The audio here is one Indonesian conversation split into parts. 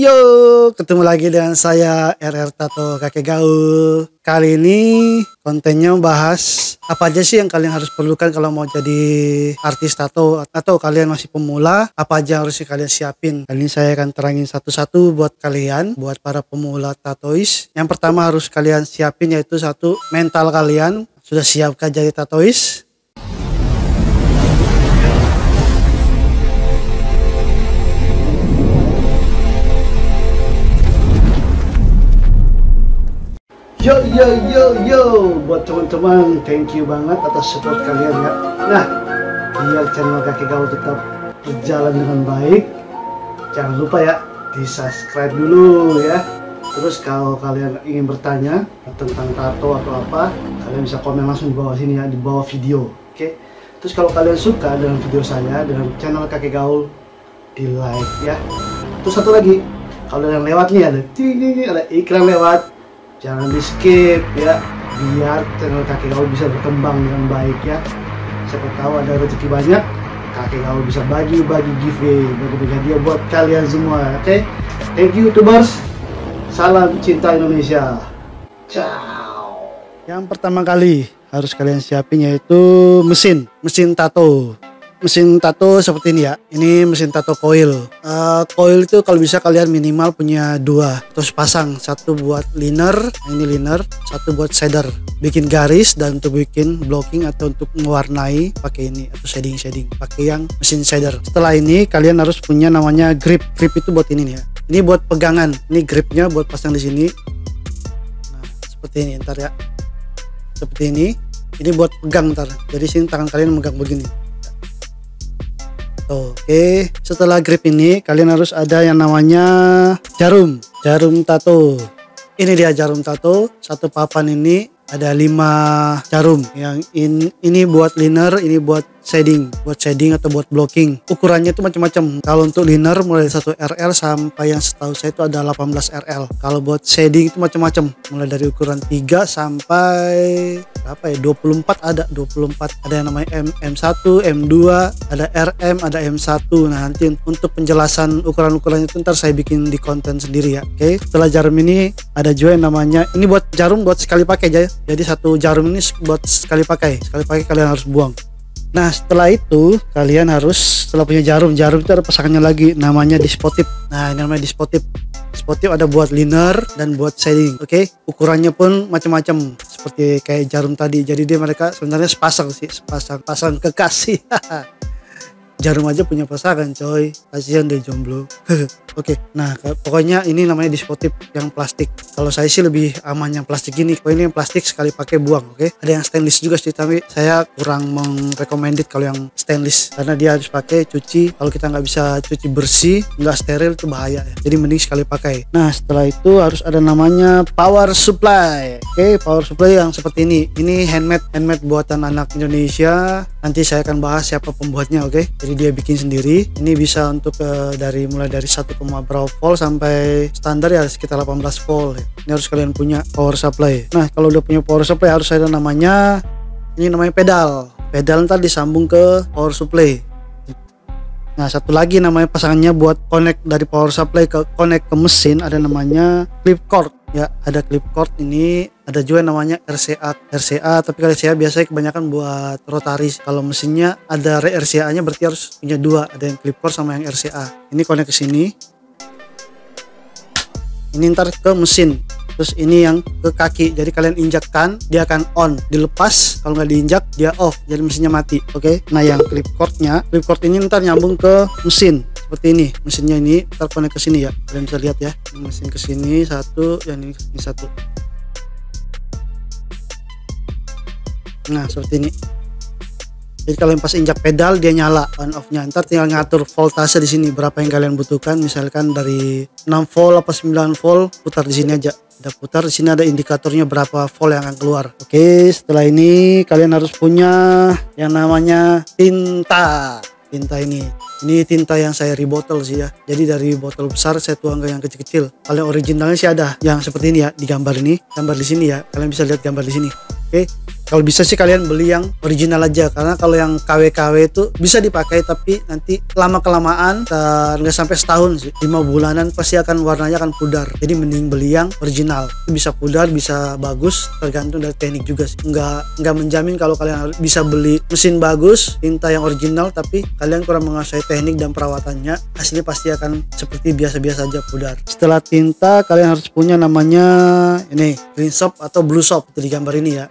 Yo, ketemu lagi dengan saya RR Tato Kakek Gaul. Kali ini kontennya membahas apa aja sih yang kalian harus perlukan kalau mau jadi artis tato, atau kalian masih pemula, apa aja harus kalian siapin. Kali ini saya akan terangin satu-satu buat kalian, buat para pemula tatois. Yang pertama harus kalian siapin yaitu satu, mental kalian. Sudah siapkah jadi tatois? Yo buat teman-teman, thank you banget atas support kalian ya. Nah, biar channel Kakek Gaul tetap berjalan dengan baik, jangan lupa ya di subscribe dulu ya. Terus kalau kalian ingin bertanya tentang tato atau apa, kalian bisa komen langsung di bawah sini ya, di bawah video. Oke. Terus kalau kalian suka dengan video saya, dengan channel Kakek Gaul, di like ya. Terus satu lagi, kalau yang lewat nih ada iklan lewat, jangan di skip ya, biar channel Kakek Gaul bisa berkembang dengan baik ya. Siapa tahu ada rezeki banyak, Kakek Gaul bisa bagi-bagi giveaway, bagi-bagi hadiah buat kalian semua. Oke, thank you YouTubers, salam cinta Indonesia, ciao. Yang pertama kali harus kalian siapin yaitu mesin tato. Mesin tato seperti ini ya. Ini mesin tato coil. Coil itu kalau bisa kalian minimal punya 2, terus pasang satu buat liner, ini liner, satu buat shader, bikin garis, dan untuk bikin blocking atau untuk mewarnai pakai ini, atau shading pakai yang mesin shader. Setelah ini kalian harus punya namanya grip. Grip itu buat ini nih ya. Ini buat pegangan. Ini gripnya buat pasang di sini. Nah, seperti ini ntar ya. Seperti ini. Ini buat pegang ntar. Jadi sini tangan kalian megang begini. Oke, setelah grip ini kalian harus ada yang namanya jarum tato. Ini dia jarum tato. Satu papan ini ada 5 jarum. Yang ini buat liner, ini buat shading atau buat blocking. Ukurannya itu macam-macam. Kalau untuk liner mulai 1 RL sampai yang setahu saya itu ada 18 RL. Kalau buat shading itu macam-macam, mulai dari ukuran 3 sampai apa ya, 24 ada 24. Ada yang namanya M1, M2, ada RM, ada M1. Nah, nanti untuk penjelasan ukuran-ukurannya itu ntar saya bikin di konten sendiri ya. Oke, setelah jarum ini ada juga yang namanya, ini buat jarum buat sekali pakai aja. Jadi satu jarum ini buat sekali pakai kalian harus buang. Nah, setelah itu kalian harus, setelah punya jarum itu ada pasangannya lagi, namanya dispositif. Nah, ini namanya dispositif. Dispositif ada buat liner dan buat shading. Oke, ukurannya pun macam-macam seperti kayak jarum tadi. Jadi dia mereka sebenarnya sepasang kekasih. Jarum aja punya pasangan coy, kasihan deh jomblo. Oke, nah pokoknya ini namanya dispositif yang plastik. Kalau saya sih lebih aman yang plastik ini. Kalau ini yang plastik sekali pakai buang. Oke, ada yang stainless juga sih, tapi saya kurang merekomended kalau yang stainless karena dia harus pakai cuci. Kalau kita nggak bisa cuci bersih, nggak steril, itu bahaya ya. Jadi mending sekali pakai. Nah, setelah itu harus ada namanya power supply. Oke, power supply yang seperti ini. Ini handmade buatan anak Indonesia. Nanti saya akan bahas siapa pembuatnya. Oke, jadi dia bikin sendiri. Ini bisa untuk mulai dari 1,5 volt sampai standar ya sekitar 18 volt ya. Ini harus kalian punya power supply. Nah, kalau udah punya power supply harus ada namanya, ini namanya pedal ntar disambung ke power supply. Nah, satu lagi namanya pasangannya buat connect dari power supply ke connect ke mesin, ada namanya clip cord ya. Ada clip cord ini, ada juga namanya RCA, tapi kalau RCA biasanya kebanyakan buat rotary. Kalau mesinnya ada RCA nya berarti harus punya 2, ada yang clip cord sama yang RCA. Ini connect ke sini, ini ntar ke mesin. Terus ini yang ke kaki, jadi kalian injakkan dia akan on, dilepas kalau nggak diinjak dia off, jadi mesinnya mati. Oke, nah yang clip cord ini ntar nyambung ke mesin seperti ini. Mesinnya ini ntar connect ke sini ya, kalian bisa lihat ya, mesin ke sini satu, yang ini satu. Nah, seperti ini. Jadi kalian pas injak pedal dia nyala, on off nya. Ntar tinggal ngatur voltase di sini berapa yang kalian butuhkan. Misalkan dari 6 volt apa 9 volt, putar di sini aja. Udah putar, di sini ada indikatornya berapa volt yang akan keluar. Oke, setelah ini kalian harus punya yang namanya tinta. Tinta ini Ini tinta yang saya rebotol sih ya. Jadi dari botol besar saya tuang ke yang kecil-kecil. Kalau originalnya sih ada yang seperti ini ya, di gambar ini, gambar di sini ya. Kalian bisa lihat gambar di sini. Oke. Kalau bisa sih kalian beli yang original aja, karena kalau yang KW-KW itu bisa dipakai tapi nanti lama-kelamaan nggak sampai setahun sih, 5 bulanan pasti akan warnanya akan pudar. Jadi mending beli yang original. Itu bisa pudar, bisa bagus, tergantung dari teknik juga sih. Nggak menjamin kalau kalian bisa beli mesin bagus, tinta yang original, tapi kalian kurang menguasai teknik dan perawatannya, hasilnya pasti akan seperti biasa-biasa aja pudar. Setelah tinta, kalian harus punya namanya ini green soap atau blue soap, di gambar ini ya.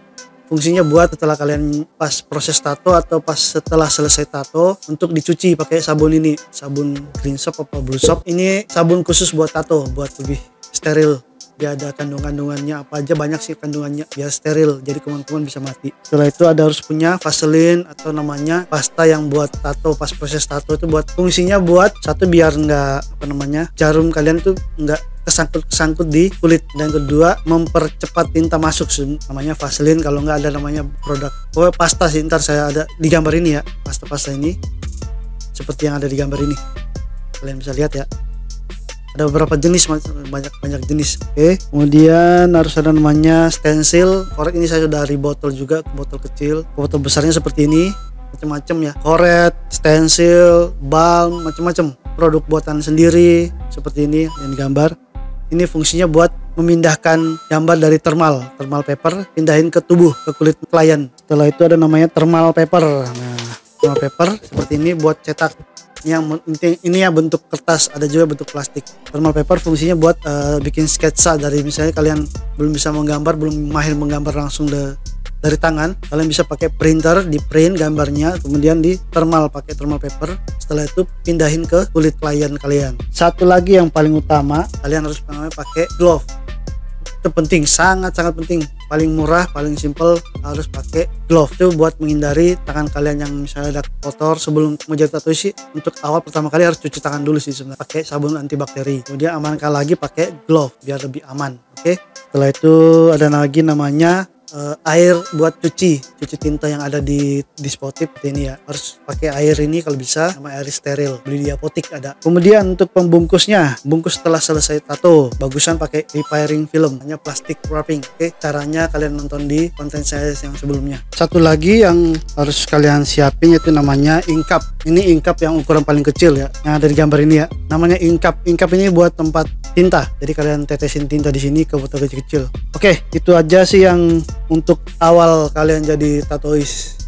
Fungsinya buat setelah kalian pas proses tato atau pas setelah selesai tato untuk dicuci pakai sabun ini, sabun green soap atau blue soap. Ini sabun khusus buat tato, buat lebih steril. Dia ada kandungannya apa aja, banyak sih kandungannya, biar steril, jadi kuman-kuman bisa mati. Setelah itu ada harus punya vaselin atau namanya pasta yang buat tato. Pas proses tato itu buat fungsinya buat satu biar nggak jarum kalian tuh nggak kesangkut di kulit, dan kedua mempercepat tinta masuk, namanya vaselin. Kalau nggak ada namanya produk pasta sih, ntar saya ada di gambar ini ya, pasta ini seperti yang ada di gambar ini, kalian bisa lihat ya. Ada beberapa jenis, banyak jenis. Oke, kemudian harus ada namanya stensil. Korek ini saya sudah rebotol juga ke botol kecil, botol besarnya seperti ini, macam-macam ya, koret, stensil, balm, macam-macam produk buatan sendiri seperti ini yang digambar. Ini fungsinya buat memindahkan gambar dari thermal paper, pindahin ke tubuh, ke kulit klien. Setelah itu ada namanya thermal paper. Nah, thermal paper seperti ini buat cetak. Ini ya bentuk kertas, ada juga bentuk plastik. Thermal paper fungsinya buat bikin sketsa dari, misalnya kalian belum bisa menggambar, belum mahir menggambar langsung dari tangan, kalian bisa pakai printer, di print gambarnya, kemudian di thermal pakai thermal paper. Setelah itu pindahin ke kulit klien kalian. Satu lagi yang paling utama, kalian harus pakai glove. Itu penting, sangat-sangat penting. Paling murah, paling simple, harus pakai glove. Itu buat menghindari tangan kalian yang misalnya ada kotor. Sebelum menjadi tato sih, untuk awal pertama kali harus cuci tangan dulu sih sebenarnya, pakai sabun antibakteri. Kemudian amankan lagi pakai glove biar lebih aman. Oke. Setelah itu ada lagi namanya air buat cuci tinta yang ada di dispostif ini ya. Harus pakai air ini kalau bisa, sama air steril, beli di apotik ada. Kemudian untuk pembungkusnya, bungkus setelah selesai tato, bagusan pakai repairing film, hanya plastik wrapping. Oke, caranya kalian nonton di konten saya yang sebelumnya. Satu lagi yang harus kalian siapin yaitu namanya ink cup. Ini ink cup yang ukuran paling kecil ya, yang ada di gambar ini ya. Namanya ink cup. Ink cup ini buat tempat tinta, jadi kalian tetesin tinta di sini ke botol kecil-kecil. Oke, itu aja sih yang untuk awal kalian jadi tatois.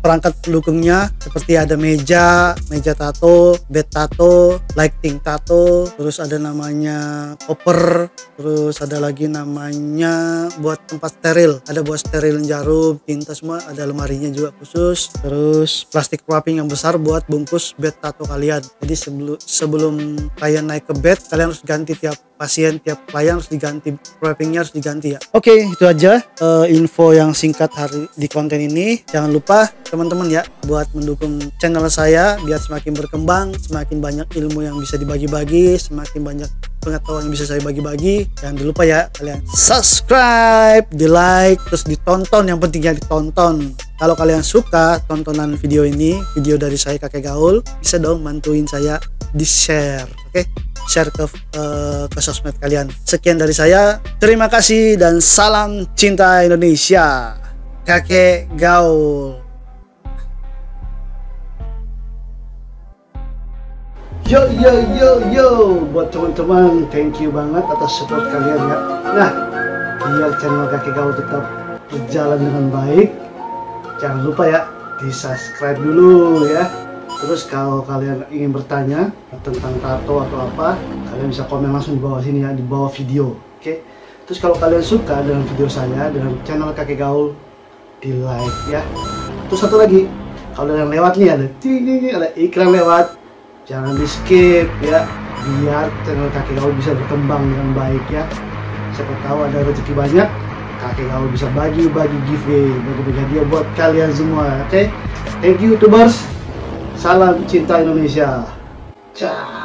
Perangkat pendukungnya seperti ada meja tato, bed tato, lighting tato, terus ada namanya koper, terus ada lagi namanya buat tempat steril, ada buat sterilin jarum, tinta semua, ada lemarinya juga khusus, terus plastik wrapping yang besar buat bungkus bed tato kalian. Jadi sebelum kalian naik ke bed, kalian harus ganti tiap pasien, tiap klien harus diganti, wrappingnya harus diganti ya. Oke, itu aja info yang singkat hari di konten ini. Jangan lupa teman-teman ya buat mendukung channel saya biar semakin berkembang, semakin banyak ilmu yang bisa dibagi-bagi, semakin banyak pengetahuan yang bisa saya bagi-bagi. Jangan lupa ya kalian subscribe, di like, terus ditonton, yang pentingnya ditonton. Kalau kalian suka tontonan video ini, video dari saya Kakek Gaul, bisa dong bantuin saya di share. Oke, share ke sosmed kalian. Sekian dari saya, terima kasih dan salam cinta Indonesia. Kakek Gaul. Yo buat teman-teman, thank you banget atas support kalian ya. Nah, biar channel Kakek Gaul tetap berjalan dengan baik, jangan lupa ya di subscribe dulu ya. Terus kalau kalian ingin bertanya tentang tato atau apa, kalian bisa komen langsung di bawah sini ya, di bawah video. Oke. Terus kalau kalian suka dengan video saya, dengan channel Kakek Gaul, di like ya. Terus satu lagi, kalau yang lewat nih ada iklan lewat, jangan di skip ya, biar channel Kakek Gaul bisa berkembang dengan baik ya. Siapa tahu ada rezeki banyak, Kakek Gaul bisa bagi-bagi giveaway, bagi-bagi hadiah buat kalian semua. Oke, thank you YouTubers, salam cinta Indonesia. Ciao.